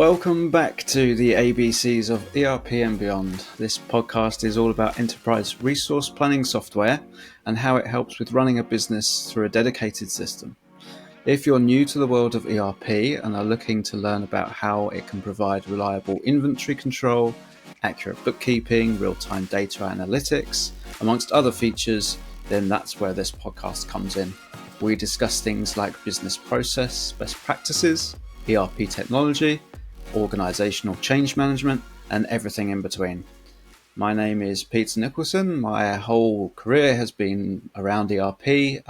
Welcome back to the ABCs of ERP and beyond. This podcast is all about enterprise resource planning software and how it helps with running a business through a dedicated system. If you're new to the world of ERP and are looking to learn about how it can provide reliable inventory control, accurate bookkeeping, real-time data analytics, amongst other features, then that's where this podcast comes in. We discuss things like business process, best practices, ERP technology, organizational change management, and everything in between. My name is Peter Nicholson. My whole career has been around ERP,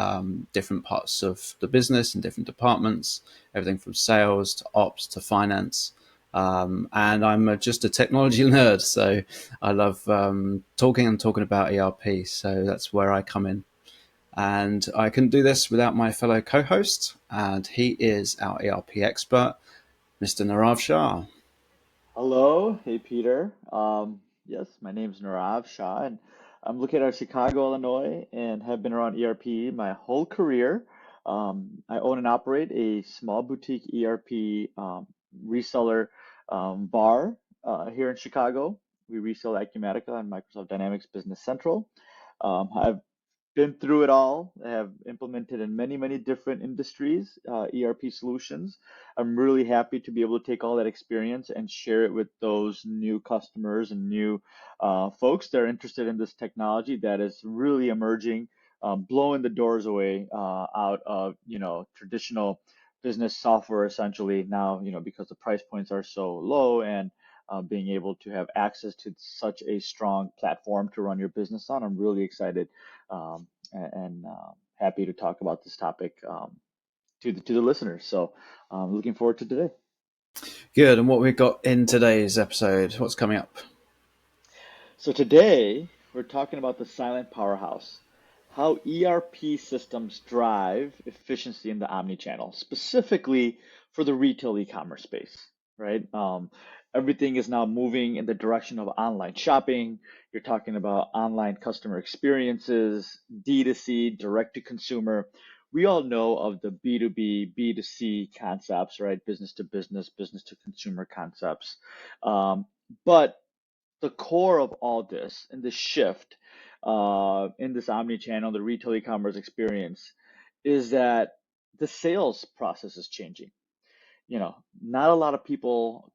different parts of the business and different departments, everything from sales to ops to finance. And I'm just a technology nerd, so I love talking about ERP. So that's where I come in. And I couldn't do this without my fellow co-host, and he is our ERP expert, Mr. Nirav Shah. Hello, hey Peter. Yes, my name's Nirav Shah, and I'm located out of Chicago, Illinois, and have been around ERP my whole career. I own and operate a small boutique ERP reseller bar here in Chicago. We resell Acumatica and Microsoft Dynamics Business Central. I've been through it all. I have implemented in many different industries, ERP solutions. I'm really happy to be able to take all that experience and share it with those new customers and new folks that are interested in this technology that is really emerging, blowing the doors away out of traditional business software essentially now, because the price points are so low and being able to have access to such a strong platform to run your business on. I'm really excited and happy to talk about this topic to the listeners. So looking forward to today. Good. And what we've got in today's episode, what's coming up? So today we're talking about the silent powerhouse, how ERP systems drive efficiency in the omnichannel, specifically for the retail e-commerce space, right? Everything is now moving in the direction of online shopping. You're talking about online customer experiences, D2C, direct to consumer. We all know of the B2B, B2C concepts, right? Business to business, business to consumer concepts. But the core of all this and the shift in this omni-channel, the retail e-commerce experience, is that the sales process is changing. Not a lot of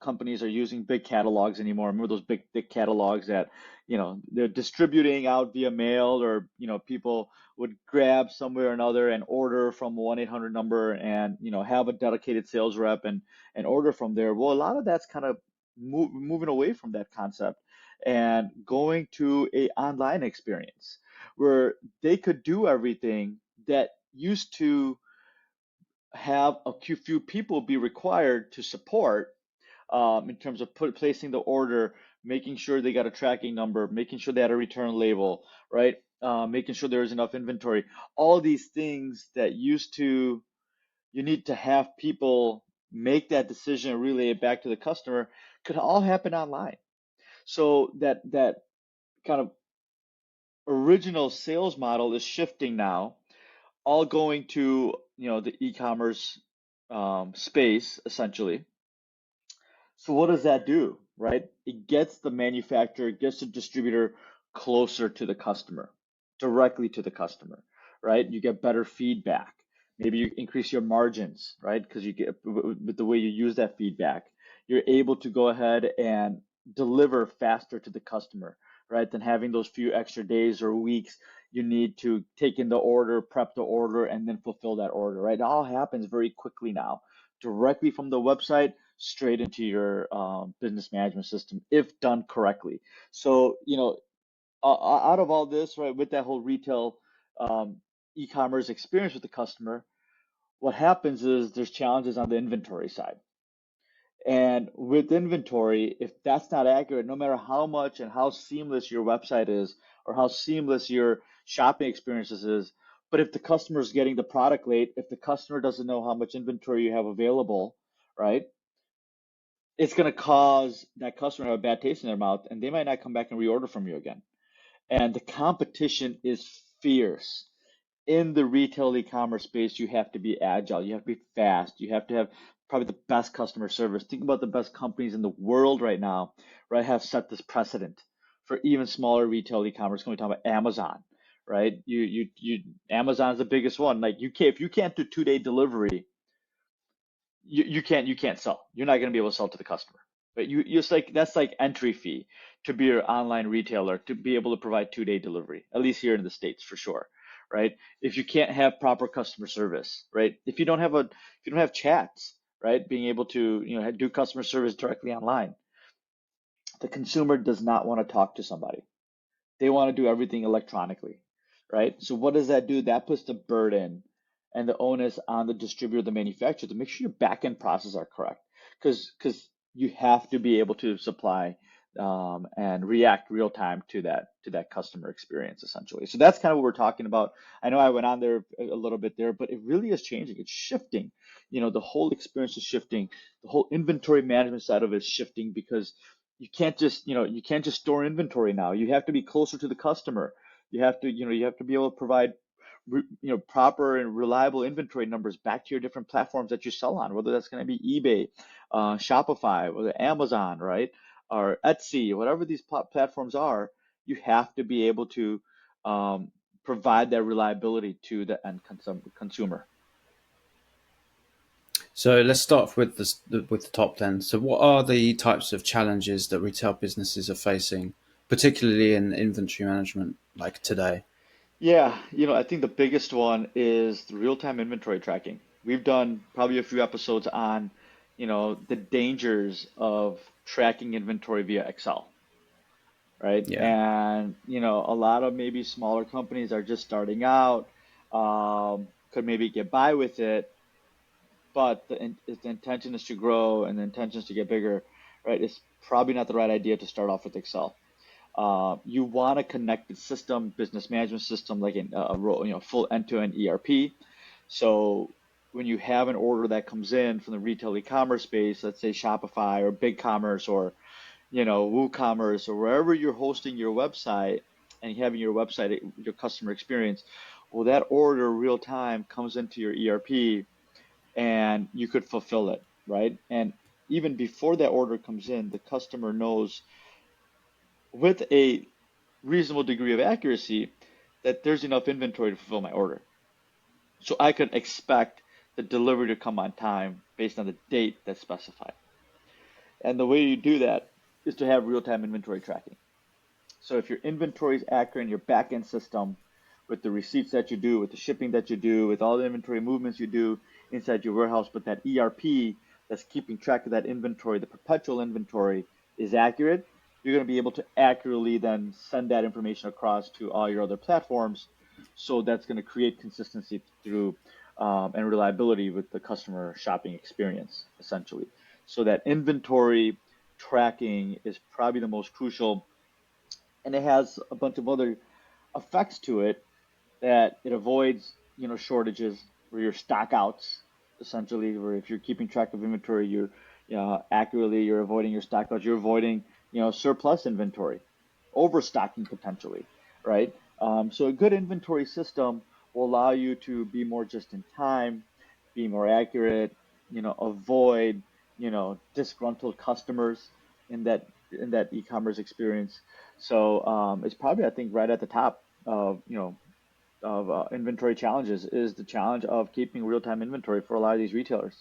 companies are using big catalogs anymore. Remember those big, thick catalogs that, they're distributing out via mail, or, people would grab somewhere or another and order from 1-800 number and, have a dedicated sales rep and order from there. Well, a lot of that's kind of moving away from that concept and going to a online experience where they could do everything that used to have a few people be required to support in terms of placing the order, making sure they got a tracking number, making sure they had a return label, right? Making sure there was enough inventory. All these things that used to, you need to have people make that decision and relay it back to the customer, could all happen online. So that kind of original sales model is shifting now, all going to the e-commerce space essentially. So what does that do, right? It gets the manufacturer, gets the distributor closer to the customer, directly to the customer, right? You get better feedback. Maybe you increase your margins, right? Because you get, with the way you use that feedback, you're able to go ahead and deliver faster to the customer, right? Than having those few extra days or weeks you need to take in the order, prep the order, and then fulfill that order, right? It all happens very quickly now, directly from the website straight into your business management system if done correctly. So, out of all this, right, with that whole retail e-commerce experience with the customer, what happens is there's challenges on the inventory side. And with inventory, if that's not accurate, no matter how much and how seamless your website is or how seamless your shopping experiences is, but if the customer is getting the product late, if the customer doesn't know how much inventory you have available, right, it's going to cause that customer to have a bad taste in their mouth, and they might not come back and reorder from you again. And the competition is fierce. In the retail e-commerce space, you have to be agile, you have to be fast, you have to have probably the best customer service. Think about the best companies in the world right now, right, have set this precedent for even smaller retail e-commerce. When we talk about Amazon, right? Amazon's the biggest one. Like if you can't do 2-day delivery, you can't sell. You're not going to be able to sell to the customer. But it's like that's like entry fee to be your online retailer to be able to provide 2-day delivery, at least here in the States for sure, right? If you can't have proper customer service, right? If you don't have chats, right? Being able to do customer service directly online, the consumer does not want to talk to somebody. They want to do everything electronically, right? So what does that do? That puts the burden and the onus on the distributor, the manufacturer, to make sure your back-end processes are correct, because you have to be able to supply and react real time to that customer experience essentially. So that's kind of what we're talking about. I know I went on there a little bit there, but it really is changing. It's shifting. The whole experience is shifting. The whole inventory management side of it is shifting because you can't just store inventory now. You have to be closer to the customer. You have to be able to provide proper and reliable inventory numbers back to your different platforms that you sell on, whether that's going to be eBay, Shopify, or Amazon, right, or Etsy, whatever these platforms are. You have to be able to um, provide that reliability to the end consumer. So let's start off with the top then. So what are the types of challenges that retail businesses are facing, particularly in inventory management, like today? Yeah, I think the biggest one is the real-time inventory tracking. We've done probably a few episodes on, the dangers of tracking inventory via Excel, right? Yeah. And, a lot of maybe smaller companies are just starting out, could maybe get by with it, but if the intention is to grow and the intention is to get bigger, right? It's probably not the right idea to start off with Excel. You want a connected system, business management system, like full end-to-end ERP. So when you have an order that comes in from the retail e-commerce space, let's say Shopify or BigCommerce or WooCommerce or wherever you're hosting your website and you having your website, your customer experience, well, that order real time comes into your ERP and you could fulfill it, right? And even before that order comes in, the customer knows with a reasonable degree of accuracy that there's enough inventory to fulfill my order. So I could expect the delivery to come on time based on the date that's specified. And the way you do that is to have real-time inventory tracking. So if your inventory is accurate in your back-end system with the receipts that you do, with the shipping that you do, with all the inventory movements you do inside your warehouse, but that ERP that's keeping track of that inventory, the perpetual inventory, is accurate, you're going to be able to accurately then send that information across to all your other platforms. So that's going to create consistency through and reliability with the customer shopping experience, essentially. So that inventory tracking is probably the most crucial, and it has a bunch of other effects to it that it avoids, shortages or your stock outs, essentially, where if you're keeping track of inventory, accurately, you're avoiding your stock outs, you're avoiding, surplus inventory, overstocking potentially, right? So a good inventory system will allow you to be more just in time, be more accurate, avoid, disgruntled customers in that e-commerce experience. So it's probably, I think, right at the top of inventory challenges is the challenge of keeping real-time inventory for a lot of these retailers.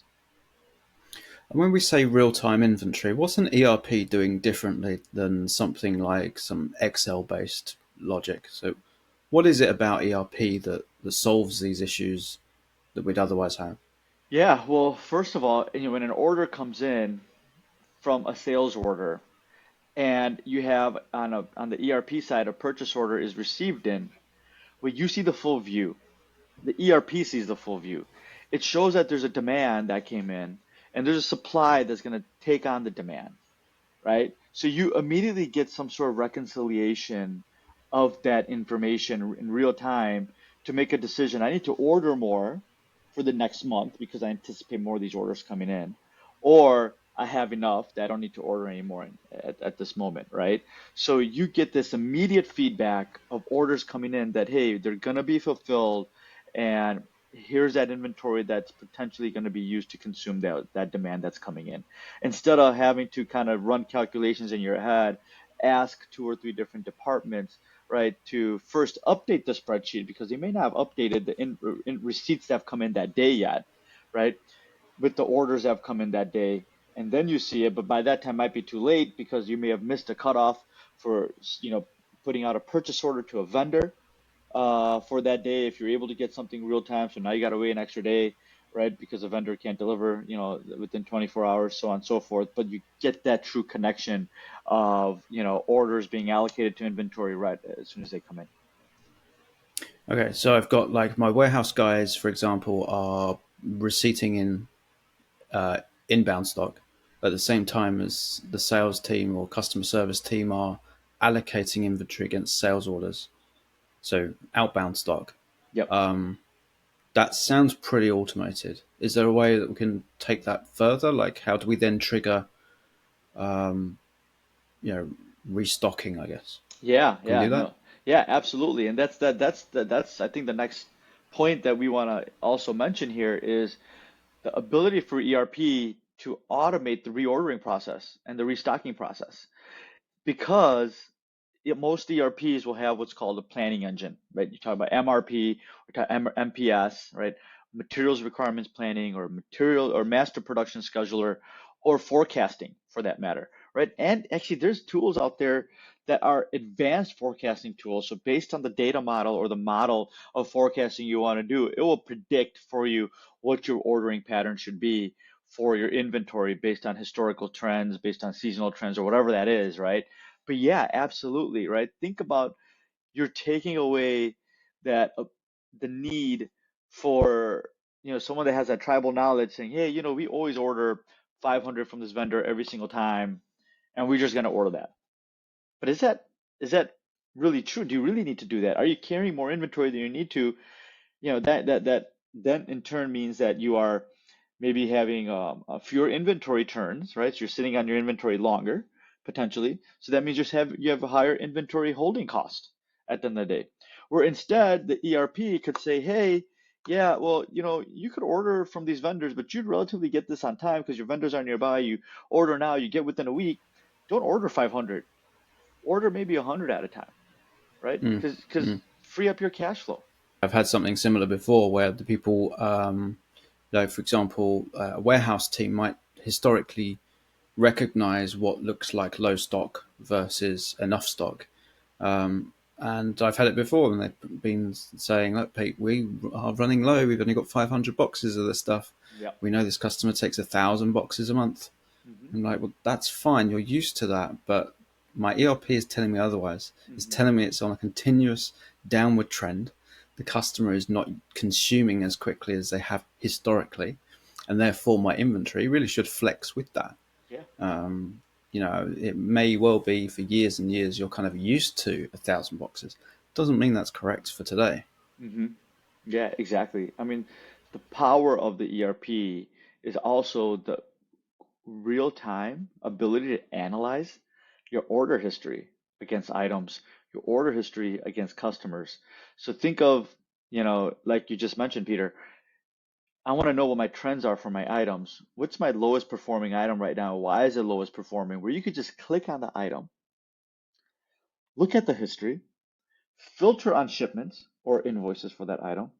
And when we say real-time inventory, what's an ERP doing differently than something like some Excel-based logic? So what is it about ERP that solves these issues that we'd otherwise have? Yeah, well, first of all, when an order comes in from a sales order and you have on the ERP side a purchase order is received in, well, you see the full view. The ERP sees the full view. It shows that there's a demand that came in and there's a supply that's going to take on the demand, right? So you immediately get some sort of reconciliation of that information in real time to make a decision. I need to order more for the next month because I anticipate more of these orders coming in, or I have enough that I don't need to order anymore at this moment, right? So you get this immediate feedback of orders coming in that, hey, they're gonna be fulfilled, and here's that inventory that's potentially going to be used to consume that demand that's coming in. Instead of having to kind of run calculations in your head, ask two or three different departments, right, to first update the spreadsheet because they may not have updated the in receipts that have come in that day yet, right, with the orders that have come in that day. And then you see it, but by that time might be too late because you may have missed a cutoff for, putting out a purchase order to a vendor for that day if you're able to get something real time. So now you got to wait an extra day, right? Because the vendor can't deliver, within 24 hours, so on and so forth. But you get that true connection of, orders being allocated to inventory right as soon as they come in. Okay, so I've got like my warehouse guys, for example, are receipting in inbound stock at the same time as the sales team or customer service team are allocating inventory against sales orders. So outbound stock. Yep. That sounds pretty automated. Is there a way that we can take that further? Like, how do we then trigger, um, you know, restocking? I guess Yeah, can we yeah, do that? no. Yeah, absolutely. And that's I think the next point that we want to also mention here is the ability for ERP to automate the reordering process and the restocking process. Because most ERPs will have what's called a planning engine, right? You talk about MRP or MPS, right? Materials requirements planning or material or master production scheduler or forecasting for that matter, right? And actually, there's tools out there that are advanced forecasting tools. So based on the data model or the model of forecasting you want to do, it will predict for you what your ordering pattern should be for your inventory based on historical trends, based on seasonal trends, or whatever that is, right? But yeah, absolutely, right? Think about you're taking away that the need for someone that has that tribal knowledge saying, hey, we always order 500 from this vendor every single time, and we're just going to order that. But is that really true? Do you really need to do that? Are you carrying more inventory than you need to? That then in turn means that you are maybe having fewer inventory turns, right? So you're sitting on your inventory longer potentially. So that means you have a higher inventory holding cost at the end of the day. Where instead the ERP could say, hey, yeah, well, you could order from these vendors, but you'd relatively get this on time because your vendors are nearby. You order now, you get within a week. Don't order 500. Order maybe 100 at a time, right? Mm. Because Mm. free up your cash flow. I've had something similar before where the people, for example, a warehouse team might historically recognize what looks like low stock versus enough stock. And I've had it before, and they've been saying, "Look, Pete, we are running low. We've only got 500 boxes of this stuff. Yeah. We know this customer takes 1,000 boxes a month." Hmm. I'm like, "Well, that's fine. You're used to that, but my ERP is telling me otherwise. It's Hmm. telling me it's on a continuous downward trend. The customer is not consuming as quickly as they have historically, and therefore my inventory really should flex with that." Yeah. It may well be for years and years you're kind of used to 1,000 boxes. Doesn't mean that's correct for today. Hmm. Yeah, exactly. I mean, the power of the ERP is also the real-time ability to analyze your order history against items, your order history against customers. So think of, like you just mentioned, Peter, I want to know what my trends are for my items. What's my lowest performing item right now? Why is it lowest performing? Where you could just click on the item, look at the history, filter on shipments or invoices for that item,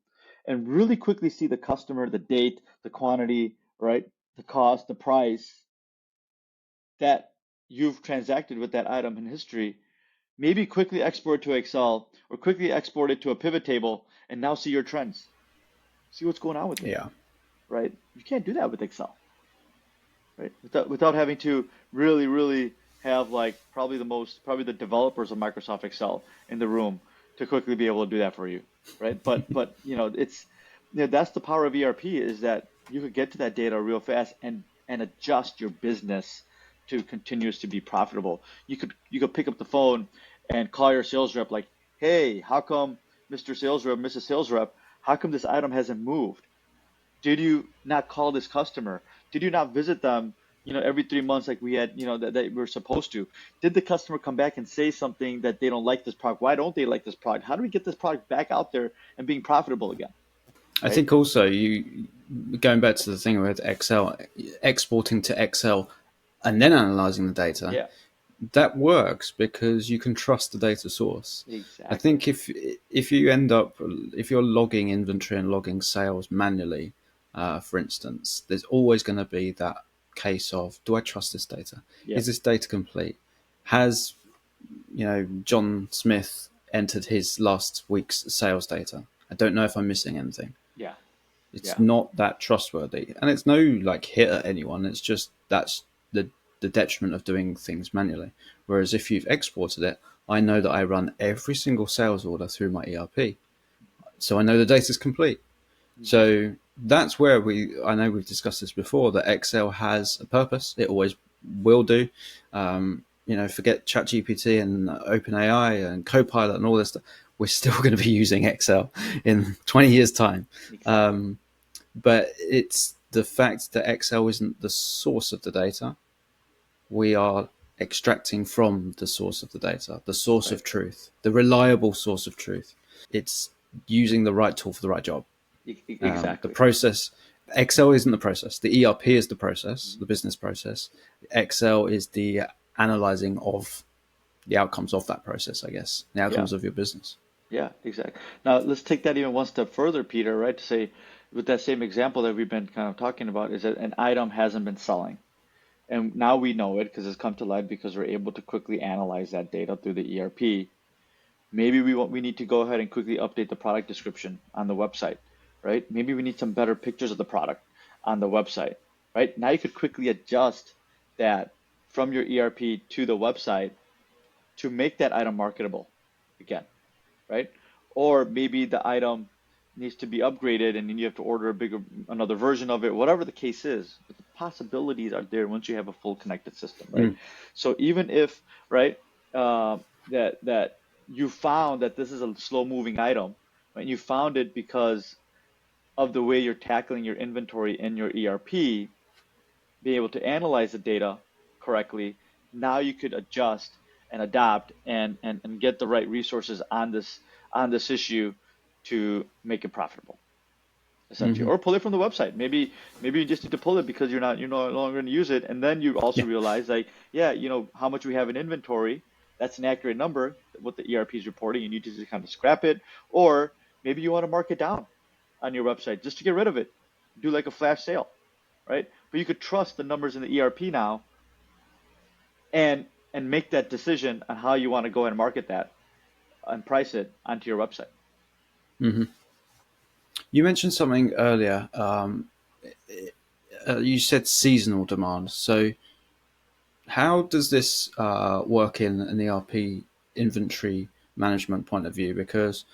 and really quickly see the customer, the date, the quantity, right? The cost, the price that you've transacted with that item in history. Maybe quickly export it to Excel or quickly export it to a pivot table and now see your trends. See what's going on with it, Yeah. right? You can't do that with Excel, right? Without having to really have like probably the developers of Microsoft Excel in the room to quickly be able to do that for you, right? But that's the power of ERP is that you could get to that data real fast and adjust your business to continues to be profitable. You could pick up the phone and call your sales rep like, hey, how come Mr. Sales Rep, Mrs. Sales Rep, how come this item hasn't moved? Did you not call this customer? Did you not visit them, every 3 months like we had, that we're supposed to? Did the customer come back and say something that they don't like this product? Why don't they like this product? How do we get this product back out there and being profitable again? I right? think also you going back to the thing with Excel, exporting to Excel and then analyzing the data, Yeah, that works because you can trust the data source. I exactly. think if you end up if you're logging inventory and logging sales manually, for instance, there's always going to be that case of, do I trust this data? Yeah, Is this data complete? Has John Smith entered his last week's sales data? I don't know if I'm missing anything. yeah, It's yeah, not that trustworthy, and it's no like hit at anyone. It's just that's the detriment of doing things manually. Whereas if you've exported it, I know that I run every single sales order through my ERP, so I know the data is complete. hmm, So that's where I know we've discussed this before, that Excel has a purpose. It always will do. Forget ChatGPT and OpenAI and Copilot and all this stuff. We're still going to be using Excel in 20 years' time. exactly. Um, but it's the fact that Excel isn't the source of the data. We are extracting from the source of the data, the source Right. of truth, the reliable source of truth. It's using the right tool for the right job. The Exactly. process, Excel isn't the process. The ERP is the process, Mhm. the business process. Excel is the analyzing of the outcomes of that process, I guess, the Yeah, outcomes of your business. yeah, exactly. Now let's take that even one step further, Peter, right? To say, with that same example that we've been kind of talking about, is that an item hasn't been selling. And now we know it because it's come to light because we're able to quickly analyze that data through the ERP. Maybe we need to go ahead and quickly update the product description on the website, right? Maybe we need some better pictures of the product on the website, right? Now you could quickly adjust that from your ERP to the website to make that item marketable again, right? Or maybe the item needs to be upgraded and then you have to order another version of it, whatever the case is. But the possibilities are there once you have a full connected system, right? Mm. So even if, right, that you found that this is a slow moving item, right? You found it because of the way you're tackling your inventory in your ERP, being able to analyze the data correctly, now you could adjust and adapt and get the right resources on this issue to make it profitable, essentially, Hmm. or pull it from the website. Maybe you just need to pull it because you're no longer going to use it, and then you also Yeah. realize like, yeah, how much we have in inventory. That's an accurate number, what the ERP is reporting. You need to just kind of scrap it, or maybe you want to mark it down on your website just to get rid of it. Do like a flash sale, right? But you could trust the numbers in the ERP now and and make that decision on how you want to go and market that and price it onto your website. Hmm. You mentioned something earlier. You said seasonal demand. So, how does this work in an ERP inventory management point of view? Because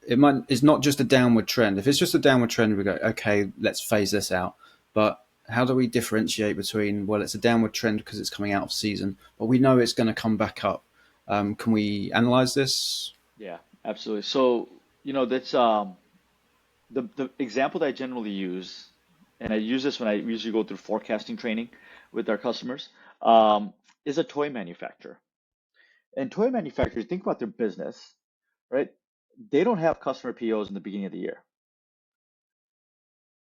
it's not just a downward trend. If it's just a downward trend, we go, okay, let's phase this out. But how do we differentiate between, well, it's a downward trend because it's coming out of season, but we know it's going to come back up? Can we analyze this? Yeah, absolutely. So, that's the example that I generally use, and I use this when I usually go through forecasting training with our customers, is a toy manufacturer. And toy manufacturers, think about their business, right? They don't have customer POs in the beginning of the year.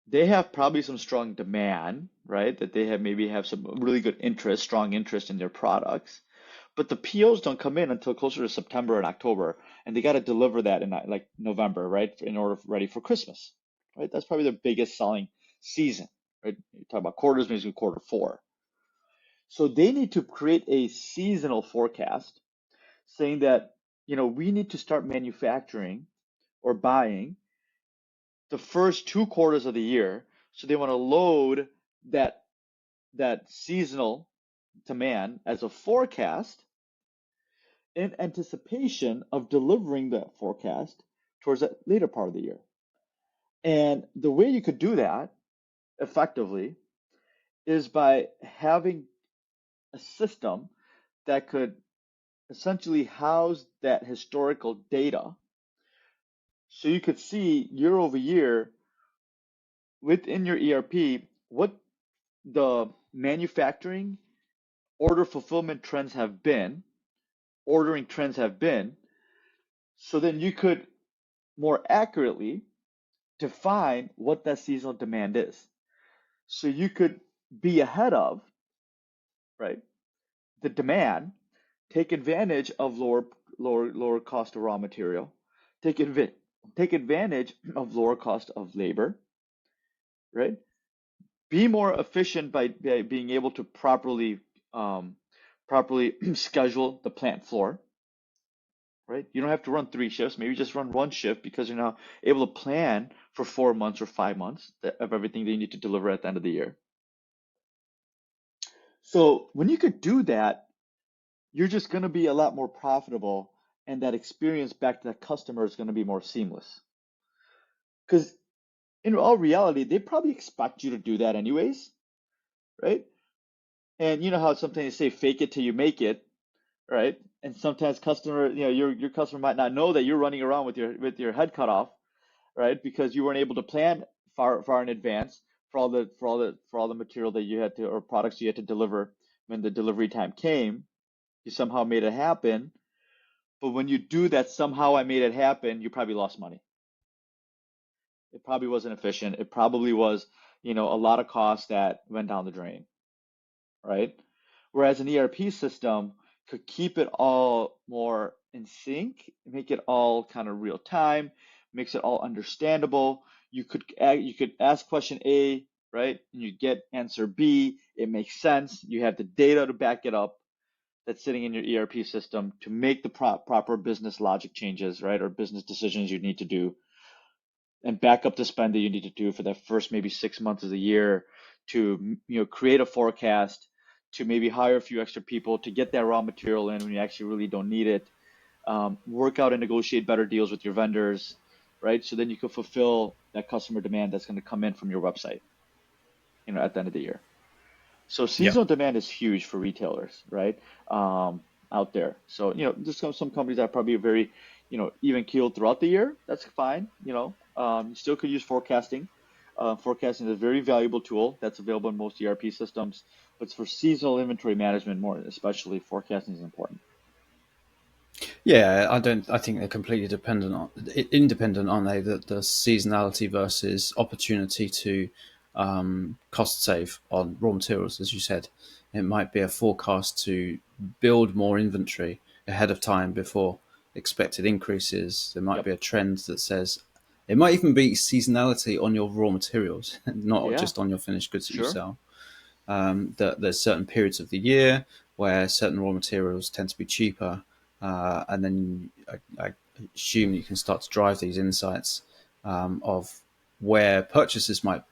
They have probably some strong demand, right? That they have maybe have some really good interest, strong interest in their products. But the POs don't come in until closer to September and October, and they got to deliver that in like November, right? In order ready for Christmas, right? That's probably their biggest selling season, right? You talk about quarters, maybe quarter four. So they need to create a seasonal forecast saying that, we need to start manufacturing or buying the first 2 quarters of the year. So they want to load that seasonal demand as a forecast in anticipation of delivering that forecast towards that later part of the year. And the way you could do that effectively is by having a system that could essentially house that historical data so you could see year over year within your ERP what the manufacturing order fulfillment trends have been, ordering trends have been, so then you could more accurately define what that seasonal demand is. So you could be ahead of, right, the demand, take advantage of lower cost of raw material, take adv take advantage of lower cost of labor, right? Be more efficient by being able to properly schedule the plant floor, right? You don't have to run 3 shifts, maybe just run 1 shift because you're now able to plan for 4 months or 5 months of everything that you need to deliver at the end of the year. So when you could do that, you're just going to be a lot more profitable, and that experience back to that customer is going to be more seamless. Because in all reality, they probably expect you to do that anyways, right? And you know how sometimes they say fake it till you make it, right? And sometimes your customer might not know that you're running around with your head cut off, right? Because you weren't able to plan far in advance for all the material that you had to, or products you had to deliver when the delivery time came. You somehow made it happen. But when you do that, somehow I made it happen, you probably lost money. It probably wasn't efficient. It probably was, a lot of costs that went down the drain, right? Whereas an ERP system could keep it all more in sync, make it all kind of real time, makes it all understandable. You could ask question A, right? And you get answer B. It makes sense. You have the data to back it up that's sitting in your ERP system to make the proper business logic changes, right? Or business decisions you need to do, and back up the spend that you need to do for that first maybe 6 months of the year to create a forecast, to maybe hire a few extra people to get that raw material in when you actually really don't need it. Work out and negotiate better deals with your vendors, right? So then you can fulfill that customer demand that's going to come in from your website, at the end of the year. So Yeah. seasonal demand is huge for retailers, right? Out there. So, there's some companies that probably are very, even keeled throughout the year. That's fine. You still could use forecasting. Forecasting is a very valuable tool that's available in most ERP systems, but for seasonal inventory management, more especially, forecasting is important. Yeah, I don't. I think they're completely independent, aren't they? The seasonality versus opportunity to cost save on raw materials, as you said. It might be a forecast to build more inventory ahead of time before expected increases. There might Yep. be a trend that says it might even be seasonality on your raw materials, not Yeah, just on your finished goods that you sure. sell. That there's certain periods of the year where certain raw materials tend to be cheaper, and then I assume you can start to drive these insights of where purchasers might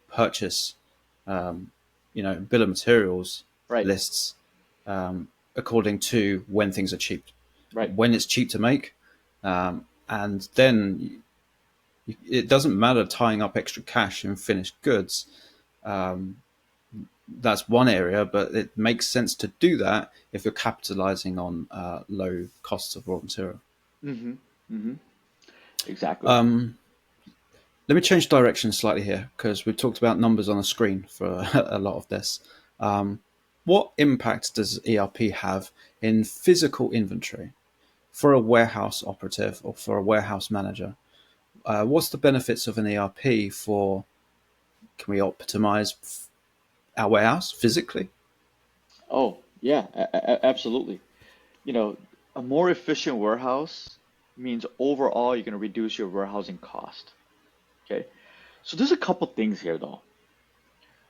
purchase, bill of materials Right, lists according to when things are cheap, right. when it's cheap to make, and then it doesn't matter tying up extra cash in finished goods. Um, that's one area, but it makes sense to do that if you're capitalizing on low costs of raw material. Mm-hmm. Mm-hmm. Exactly. Um, Let me change direction slightly here because we've talked about numbers on a screen for a lot of this. Um, what impact does ERP have in physical inventory for a warehouse operative or for a warehouse manager? What's the benefits of an ERP for? Can we optimize our warehouse physically? Oh, yeah, absolutely. You know, a more efficient warehouse means overall you're going to reduce your warehousing cost. Okay. So there's a couple things here though.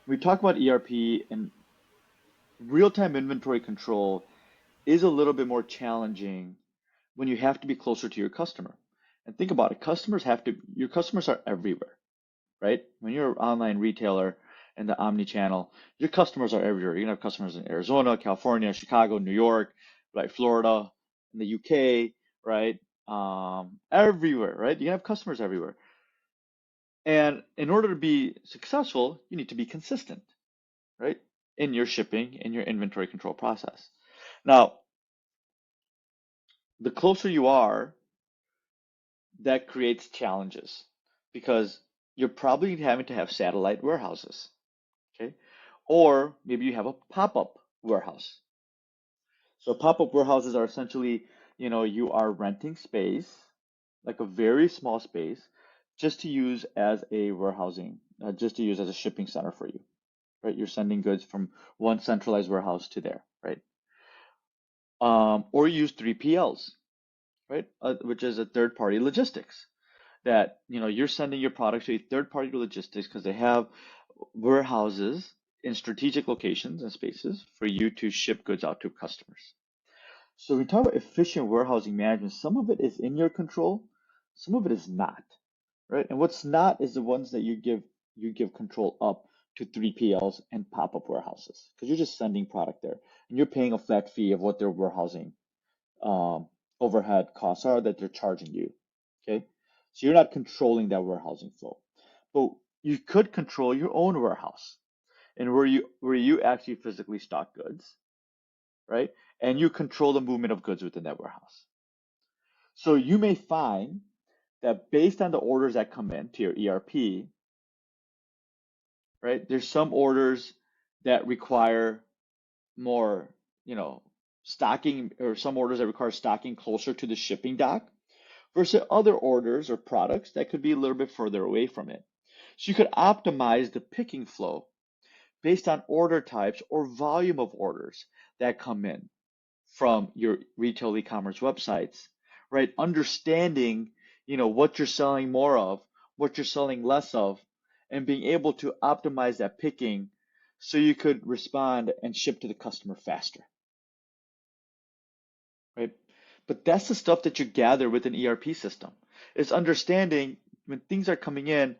When we talk about ERP, and real-time inventory control is a little bit more challenging when you have to be closer to your customer. And think about it, your customers are everywhere, right? When you're an online retailer and the omni-channel, your customers are everywhere. You're gonna have customers in Arizona, California, Chicago, New York, right, Florida, in the UK, right? Everywhere, right? You have customers everywhere. And in order to be successful, you need to be consistent, right? In your shipping, in your inventory control process. Now, the closer you are, that creates challenges because you're probably having to have satellite warehouses, okay? Or maybe you have a pop-up warehouse. So pop-up warehouses are essentially, you are renting space, like a very small space, just to use as a warehousing, just to use as a shipping center for you, right? You're sending goods from one centralized warehouse to there, right? Or you use 3PLs, right? Which is a third party logistics that, you're sending your products to a third party logistics because they have warehouses in strategic locations and spaces for you to ship goods out to customers. So when we talk about efficient warehousing management, some of it is in your control, some of it is not, right? And what's not is the ones that you give control up to 3PLs and pop-up warehouses because you're just sending product there and you're paying a flat fee of what their warehousing um, overhead costs are that they're charging you. Okay, so you're not controlling that warehousing flow, but you could control your own warehouse and where you actually physically stock goods, right? And you control the movement of goods within that warehouse. So you may find that based on the orders that come in to your ERP, right? There's some orders that require more, stocking, or some orders that require stocking closer to the shipping dock versus other orders or products that could be a little bit further away from it. So you could optimize the picking flow based on order types or volume of orders that come in from your retail e-commerce websites, right? Understanding, what you're selling more of, what you're selling less of, and being able to optimize that picking so you could respond and ship to the customer faster, right? But that's the stuff that you gather with an ERP system. It's understanding when things are coming in,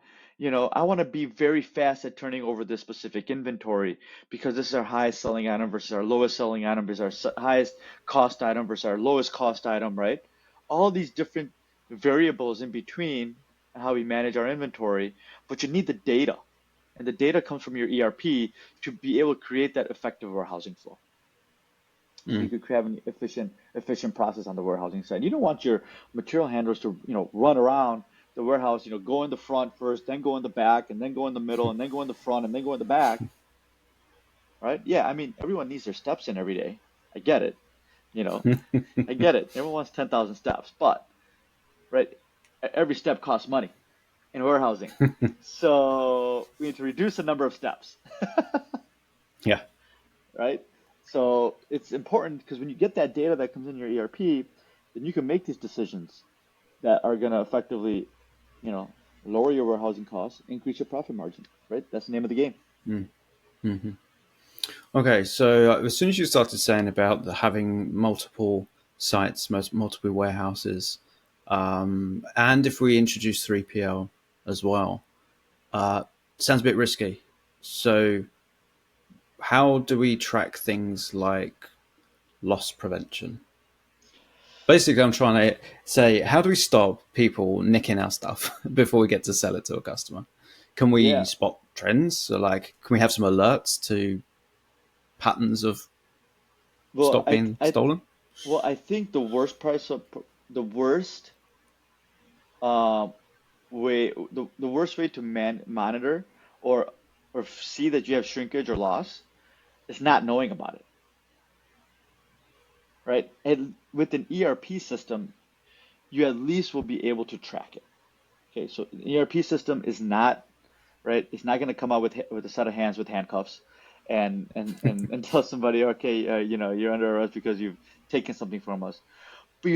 I want to be very fast at turning over this specific inventory because this is our highest selling item versus our lowest selling item versus our highest cost item versus our lowest cost item, right? All these different variables in between how we manage our inventory, but you need the data. And the data comes from your ERP to be able to create that effective warehousing flow so you Mm. could have an efficient process on the warehousing side. You don't want your material handlers to run around the warehouse, go in the front first, then go in the back, and then go in the middle, and then go in the front, and then go in the back, right? Yeah, I mean everyone needs their steps in every day. I get it, you know, I get it. Everyone wants 10,000 steps, but right, every step costs money in warehousing, so we need to reduce the number of steps. Yeah. Right? So it's important because when you get that data that comes in your ERP, then you can make these decisions that are going to effectively, you know, lower your warehousing costs, increase your profit margin, right? That's the name of the game. Mm. Hmm. Okay, so as soon as you started saying about having multiple sites, multiple warehouses, and if we introduce 3PL as well, uh, sounds a bit risky. So, how do we track things like loss prevention? Basically, I'm trying to say, how do we stop people nicking our stuff before we get to sell it to a customer? Can we Yeah. spot trends? So, like, can we have some alerts to patterns of Well, stock being stolen? I think the worst um the worst way to monitor or see that you have shrinkage or loss is not knowing about it, right? And with an ERP system, you at least will be able to track it. Okay, so an ERP system is not right. It's not going to come out with a set of hands with handcuffs and tell somebody, okay, you're under arrest because you've taken something from us. But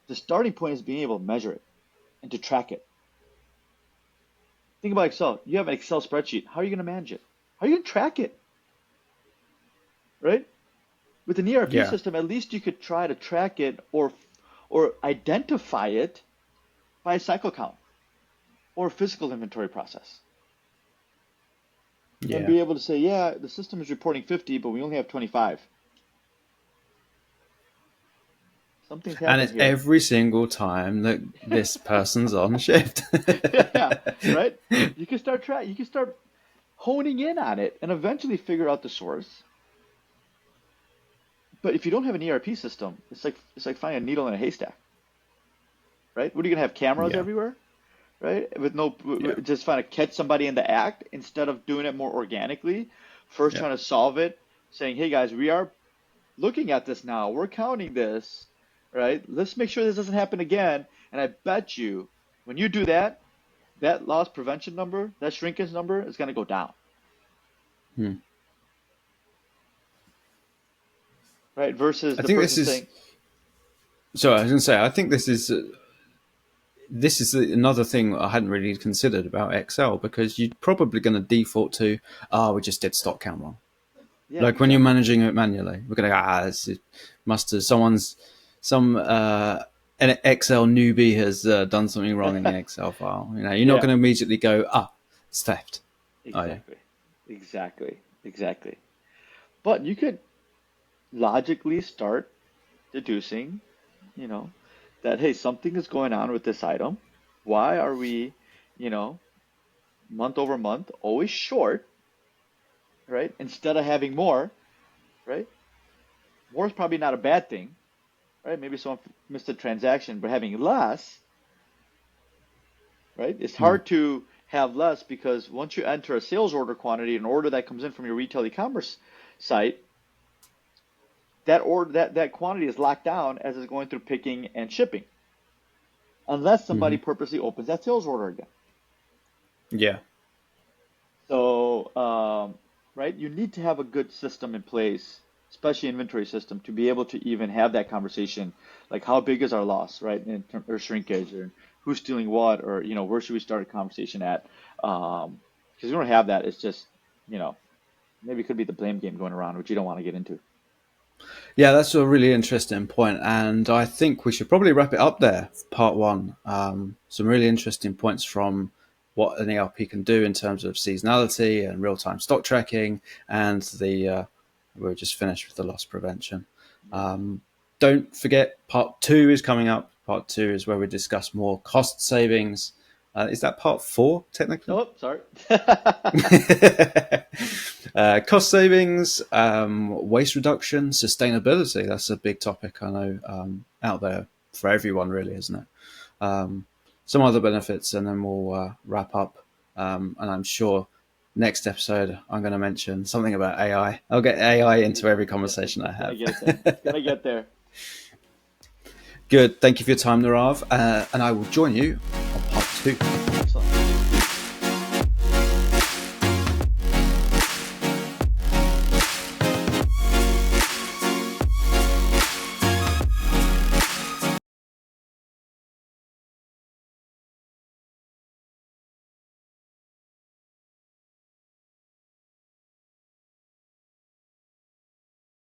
the starting point is being able to measure it and to track it. Think about Excel. You have an Excel spreadsheet. How are you going to manage it? How are you going to track it? Right? With an ERP Yeah, system, at least you could try to track it or identify it by a cycle count or a physical inventory process. And yeah. be able to say, yeah, the system is reporting 50, but we only have 25. Something's And happened it's here. every single time that this person's on shift. Yeah, right? You can start honing in on it and eventually figure out the source. But if you don't have an ERP system, it's like finding a needle in a haystack, right? What are you gonna have cameras Yeah, everywhere, right? With no, yeah, just trying to catch somebody in the act instead of doing it more organically. First, yeah. trying to solve it, saying, "Hey guys, we are looking at this now. We're counting this, right? Let's make sure this doesn't happen again." And I bet you, when you do that, that loss prevention number, that shrinkage number is going to go down, Hmm. right? Versus I the think this person is. saying, Sorry, I was going to say. I think this is another thing I hadn't really considered about Excel, because you're probably going to default to, we just did stock count wrong. yeah, Like when you're exactly. managing it manually, we're going to this must have some an Excel newbie has done something wrong in the Excel file. You're not Yeah, going to immediately go, it's theft. Are you? exactly. Exactly. Exactly. But you could logically start deducing, you know, that, hey, something is going on with this item. Why are we, you know, month over month always short, right? Instead of having more, right? More is probably not a bad thing, right? Maybe someone missed a transaction, but having less, right? It's Hmm. hard to have less because once you enter a sales order quantity, an order that comes in from your retail e-commerce site, that quantity is locked down as it's going through picking and shipping, unless Hmm. somebody purposely opens that sales order again. Yeah. So, right, you need to have a good system in place, especially inventory system, to be able to even have that conversation. Like, how big is our loss, right, or shrinkage, or who's stealing what, or where should we start a conversation at? Because you don't have that, it's just, you know, maybe it could be the blame game going around, which you don't want to get into. Yeah, that's a really interesting point, and I think we should probably wrap it up there. Part one, some really interesting points from what an ERP can do in terms of seasonality and real-time stock tracking, and we're just finished with the loss prevention. Yeah. Um, don't forget, part two is coming up. Part two is where we discuss more cost savings. Is that part four technically? Oh, sorry. Cost savings, waste reduction, sustainability. That's a big topic, I know, out there for everyone, really, isn't it? Some other benefits, and then we'll wrap up. And I'm sure next episode I'm going to mention something about AI. I'll get AI into every conversation I It's gonna have. get there. It's gonna get there. Good. Thank you for your time, Nirav. And I will join you on part two. Excellent.